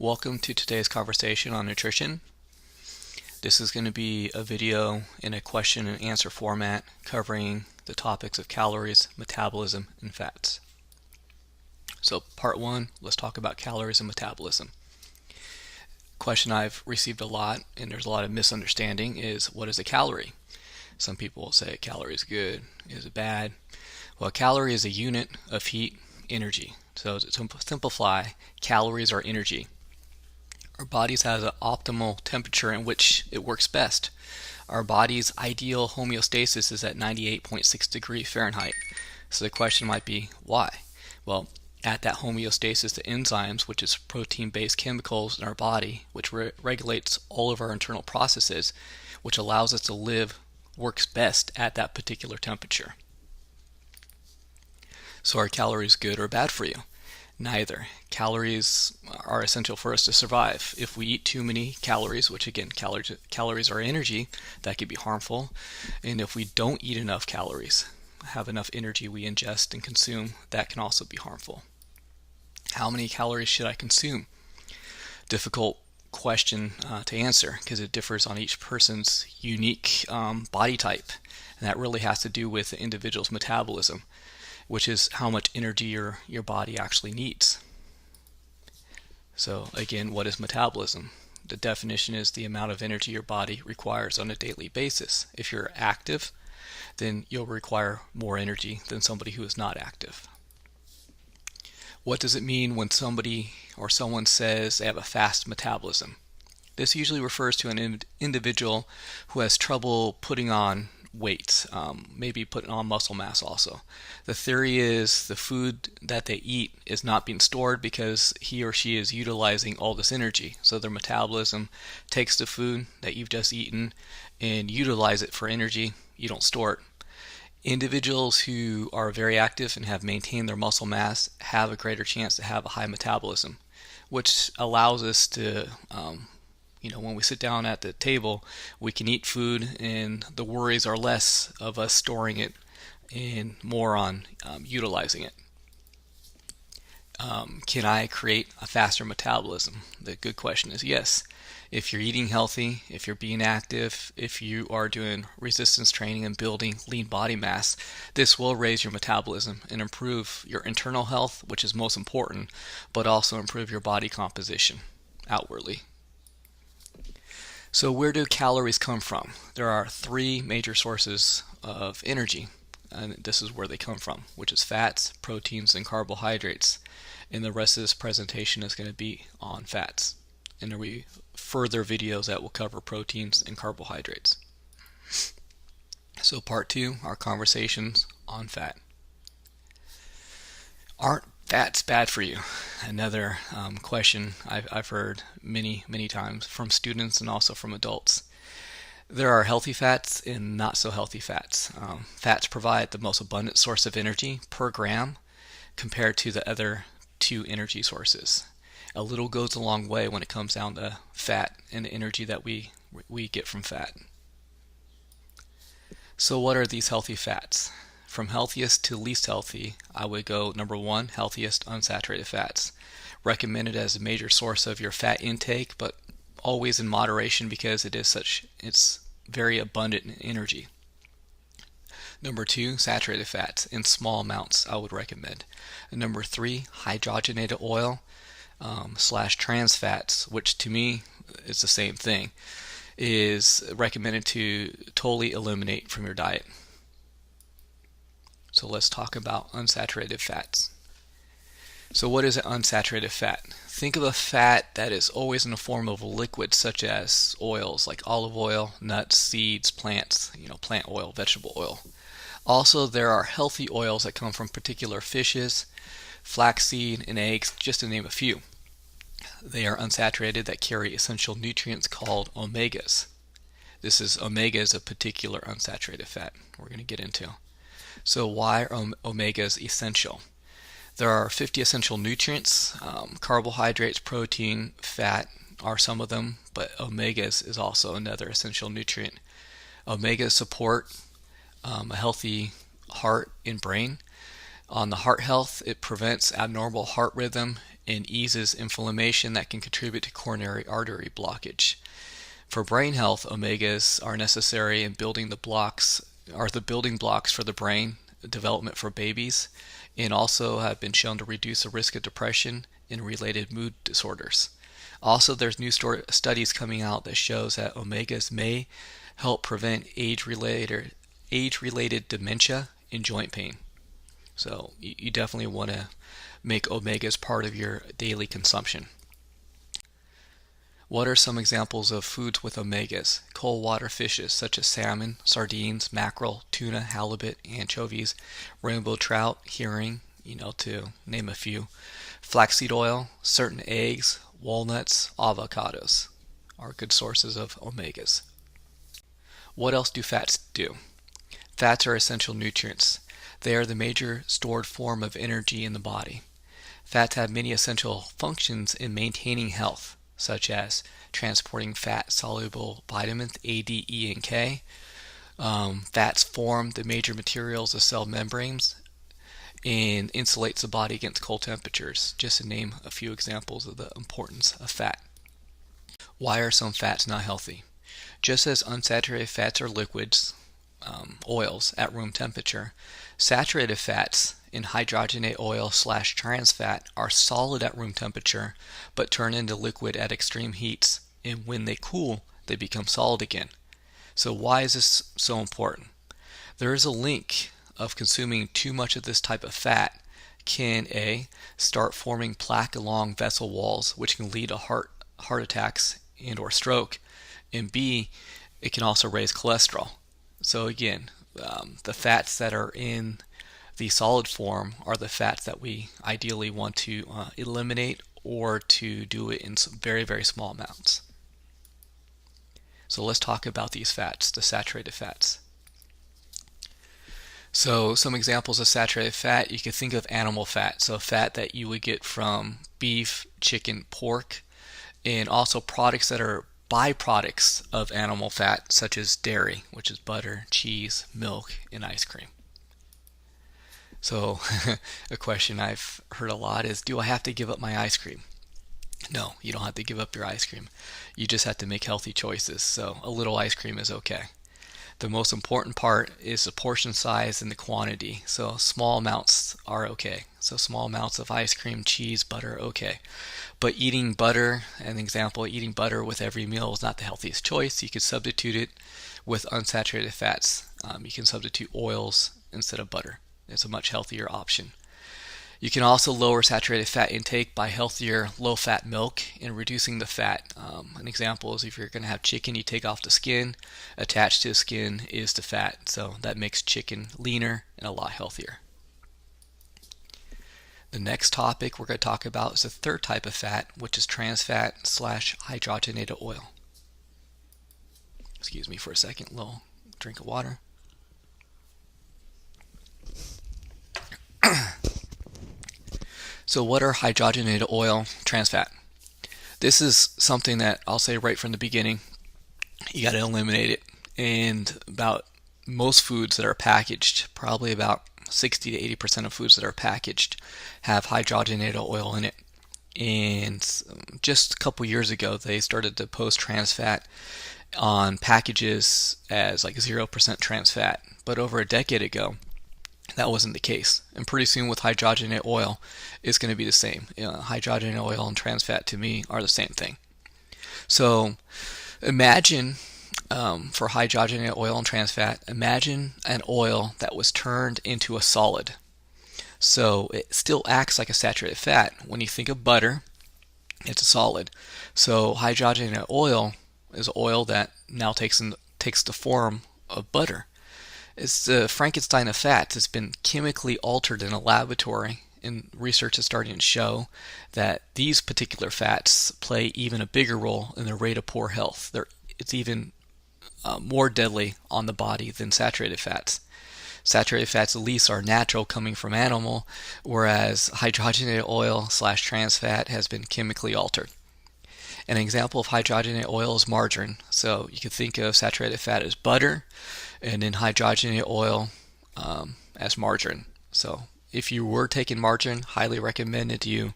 Welcome to today's conversation on nutrition. This is going to be a video in a question and answer format covering the topics of calories, metabolism, and fats. So part one, let's talk about calories and metabolism. Question I've received a lot, and there's a lot of misunderstanding, is what is a calorie? Some people will say a calorie is good, is it bad? Well, a calorie is a unit of heat energy. So to simplify, calories are energy. Our bodies have an optimal temperature in which it works best. Our body's ideal homeostasis is at 98.6 degrees Fahrenheit. So the question might be, why? Well, at that homeostasis, the enzymes, which is protein-based chemicals in our body, which regulates all of our internal processes, which allows us to live, works best at that particular temperature. So are calories good or bad for you? Neither. Calories are essential for us to survive. If we eat too many calories, which again, calories are energy, that could be harmful. And if we don't eat enough calories, have enough energy we ingest and consume, that can also be harmful. How many calories should I consume? Difficult question to answer because it differs on each person's unique body type. And that really has to do with the individual's metabolism, which is how much energy your body actually needs. So again, what is metabolism? The definition is the amount of energy your body requires on a daily basis. If you're active, then you'll require more energy than somebody who is not active. What does it mean when somebody or someone says they have a fast metabolism? This usually refers to an individual who has trouble putting on weight, maybe putting on muscle mass also. The theory is the food that they eat is not being stored because he or she is utilizing all this energy. So their metabolism takes the food that you've just eaten and utilize it for energy. You don't store it. Individuals who are very active and have maintained their muscle mass have a greater chance to have a high metabolism, which allows us to when we sit down at the table, we can eat food and the worries are less of us storing it and more on utilizing it. Can I create a faster metabolism? The good question is yes. If you're eating healthy, if you're being active, if you are doing resistance training and building lean body mass, this will raise your metabolism and improve your internal health, which is most important, but also improve your body composition outwardly. So where do calories come from? There are three major sources of energy, and this is where they come from, which is fats, proteins, and carbohydrates. And the rest of this presentation is going to be on fats. And there will be further videos that will cover proteins and carbohydrates. So part two, our conversations on fat. Aren't fats bad for you? Another question I've heard many times from students and also from adults. There are healthy fats and not so healthy fats. Fats provide the most abundant source of energy per gram compared to the other two energy sources. A little goes a long way when it comes down to fat and the energy that we get from fat. So what are these healthy fats? From healthiest to least healthy, I would go number one, healthiest unsaturated fats. Recommended as a major source of your fat intake, but always in moderation because it's very abundant in energy. Number two, saturated fats in small amounts I would recommend. And number three, hydrogenated oil / trans fats, which to me is the same thing, is recommended to totally eliminate from your diet. So let's talk about unsaturated fats. So what is an unsaturated fat? Think of a fat that is always in the form of a liquid such as oils like olive oil, nuts, seeds, plants, plant oil, vegetable oil. Also, there are healthy oils that come from particular fishes, flaxseed, and eggs, just to name a few. They are unsaturated that carry essential nutrients called omegas. Omega is a particular unsaturated fat we're going to get into. So why are omegas essential? There are 50 essential nutrients. Carbohydrates, protein, fat are some of them, but omegas is also another essential nutrient. Omegas support a healthy heart and brain. On the heart health, it prevents abnormal heart rhythm and eases inflammation that can contribute to coronary artery blockage. For brain health, omegas are necessary in building the building blocks for the brain development for babies, and also have been shown to reduce the risk of depression and related mood disorders. Also, there's new studies coming out that shows that omegas may help prevent age-related dementia and joint pain. So you definitely want to make omegas part of your daily consumption. What are some examples of foods with omegas? Cold water fishes such as salmon, sardines, mackerel, tuna, halibut, anchovies, rainbow trout, herring, to name a few. Flaxseed oil, certain eggs, walnuts, avocados are good sources of omegas. What else do fats do? Fats are essential nutrients. They are the major stored form of energy in the body. Fats have many essential functions in maintaining health, such as transporting fat-soluble vitamins A, D, E, and K. Fats form the major materials of cell membranes and insulates the body against cold temperatures, just to name a few examples of the importance of fat. Why are some fats not healthy? Just as unsaturated fats are liquids, oils at room temperature, saturated fats in hydrogenated oil/trans fat are solid at room temperature but turn into liquid at extreme heats, and when they cool they become solid again. So why is this so important? There is a link of consuming too much of this type of fat can A, start forming plaque along vessel walls, which can lead to heart attacks and or stroke, and B, it can also raise cholesterol. So again, the fats that are in the solid form are the fats that we ideally want to eliminate, or to do it in some very, very small amounts. So let's talk about these fats, the saturated fats. So some examples of saturated fat, you can think of animal fat, so fat that you would get from beef, chicken, pork, and also products that are byproducts of animal fat, such as dairy, which is butter, cheese, milk, and ice cream. So a question I've heard a lot is, do I have to give up my ice cream? No, you don't have to give up your ice cream. You just have to make healthy choices, so a little ice cream is okay. The most important part is the portion size and the quantity, so small amounts are okay. So small amounts of ice cream, cheese, butter, okay. But eating butter, an example, eating butter with every meal is not the healthiest choice. You could substitute it with unsaturated fats. You can substitute oils instead of butter. It's a much healthier option. You can also lower saturated fat intake by healthier low-fat milk and reducing the fat. An example is if you're going to have chicken, you take off the skin. Attached to the skin is the fat, so that makes chicken leaner and a lot healthier. The next topic we're going to talk about is the third type of fat, which is trans fat/hydrogenated oil. Excuse me for a second, little drink of water. So what are hydrogenated oil, trans fat? This is something that I'll say right from the beginning, you got to eliminate it. And about most foods that are packaged, probably about 60 to 80% of foods that are packaged have hydrogenated oil in it. And just a couple years ago, they started to post trans fat on packages as like 0% trans fat. But over a decade ago, that wasn't the case. And pretty soon with hydrogenated oil, it's going to be the same. Hydrogenated oil and trans fat to me are the same thing. So imagine for hydrogenated oil and trans fat, imagine an oil that was turned into a solid. So it still acts like a saturated fat. When you think of butter, it's a solid. So hydrogenated oil is oil that now takes the form of butter. It's the Frankenstein of fats. It's been chemically altered in a laboratory, and research is starting to show that these particular fats play even a bigger role in the rate of poor health. It's even more deadly on the body than saturated fats. Saturated fats at least are natural, coming from animal, whereas hydrogenated oil/trans fat has been chemically altered. An example of hydrogenated oil is margarine. So you can think of saturated fat as butter, and then hydrogenated oil as margarine. So if you were taking margarine, highly recommended you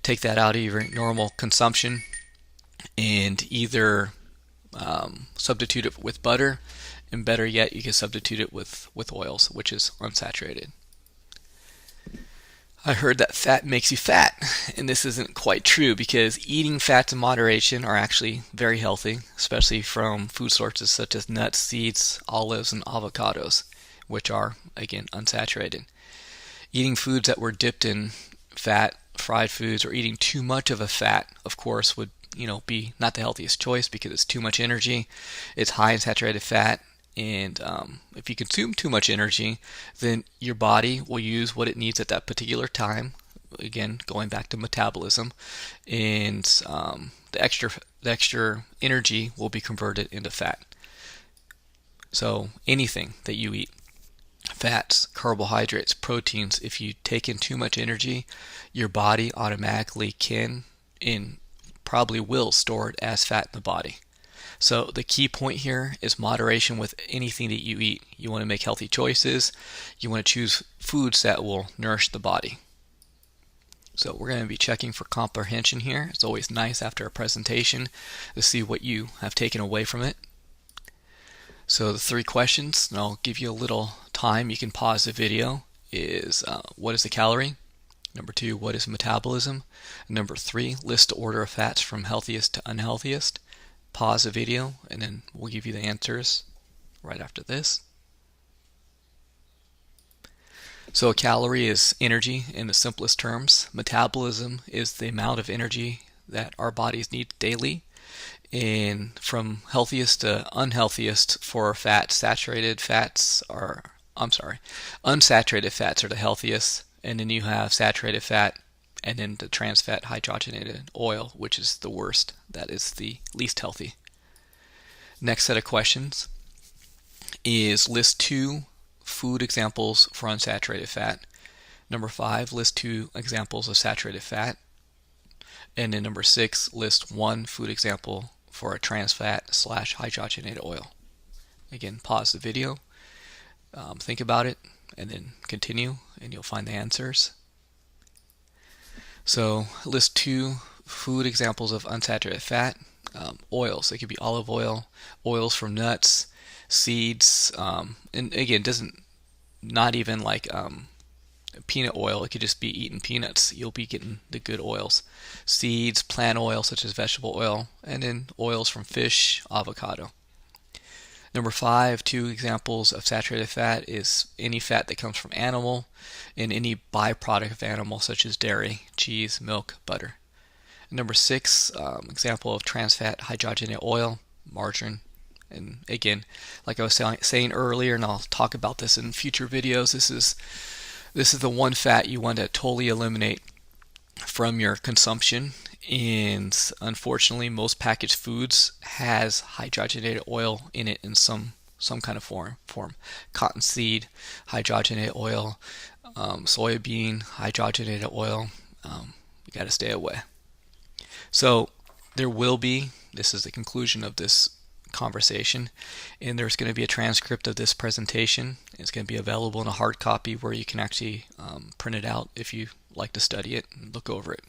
take that out of your normal consumption and either substitute it with butter, and better yet, you can substitute it with oils, which is unsaturated. I heard that fat makes you fat, and this isn't quite true because eating fats in moderation are actually very healthy, especially from food sources such as nuts, seeds, olives, and avocados, which are, again, unsaturated. Eating foods that were dipped in fat, fried foods, or eating too much of a fat, of course, would be not the healthiest choice because it's too much energy. It's high in saturated fat, and if you consume too much energy, then your body will use what it needs at that particular time. Again, going back to metabolism, and the extra energy will be converted into fat. So anything that you eat, fats, carbohydrates, proteins, if you take in too much energy, your body automatically can and probably will store it as fat in the body. So the key point here is moderation with anything that you eat. You want to make healthy choices. You want to choose foods that will nourish the body. So we're going to be checking for comprehension here. It's always nice after a presentation to see what you have taken away from it. So the 3 questions, and I'll give you a little time. You can pause the video. Is what is the calorie? Number 2, what is metabolism? Number 3, list the order of fats from healthiest to unhealthiest. Pause the video, and then we'll give you the answers right after this. So a calorie is energy in the simplest terms. Metabolism is the amount of energy that our bodies need daily. And from healthiest to unhealthiest for fats, unsaturated fats are the healthiest, and then you have saturated fat, and then the trans fat hydrogenated oil, which is the worst. That is the least healthy. Next set of questions is list 2 food examples for unsaturated fat. Number 5, list 2 examples of saturated fat. And then number 6, list 1 food example for a trans fat / hydrogenated oil. Again, pause the video, think about it, and then continue, and you'll find the answers. So list 2 food examples of unsaturated fat. Oils, it could be olive oil, oils from nuts, seeds, and again, not even like peanut oil. It could just be eating peanuts. You'll be getting the good oils. Seeds, plant oil such as vegetable oil, and then oils from fish, avocado. Number 5, 2 examples of saturated fat is any fat that comes from animal and any byproduct of animal such as dairy, cheese, milk, butter. Number 6, example of trans fat hydrogenated oil, margarine. And again, like I was saying earlier, and I'll talk about this in future videos, this is the one fat you want to totally eliminate from your consumption. And unfortunately, most packaged foods has hydrogenated oil in it in some kind of form. Cottonseed, hydrogenated oil, soybean, hydrogenated oil. You got to stay away. So there will be, this is the conclusion of this conversation, and there's going to be a transcript of this presentation. It's going to be available in a hard copy where you can actually print it out if you like to study it and look over it.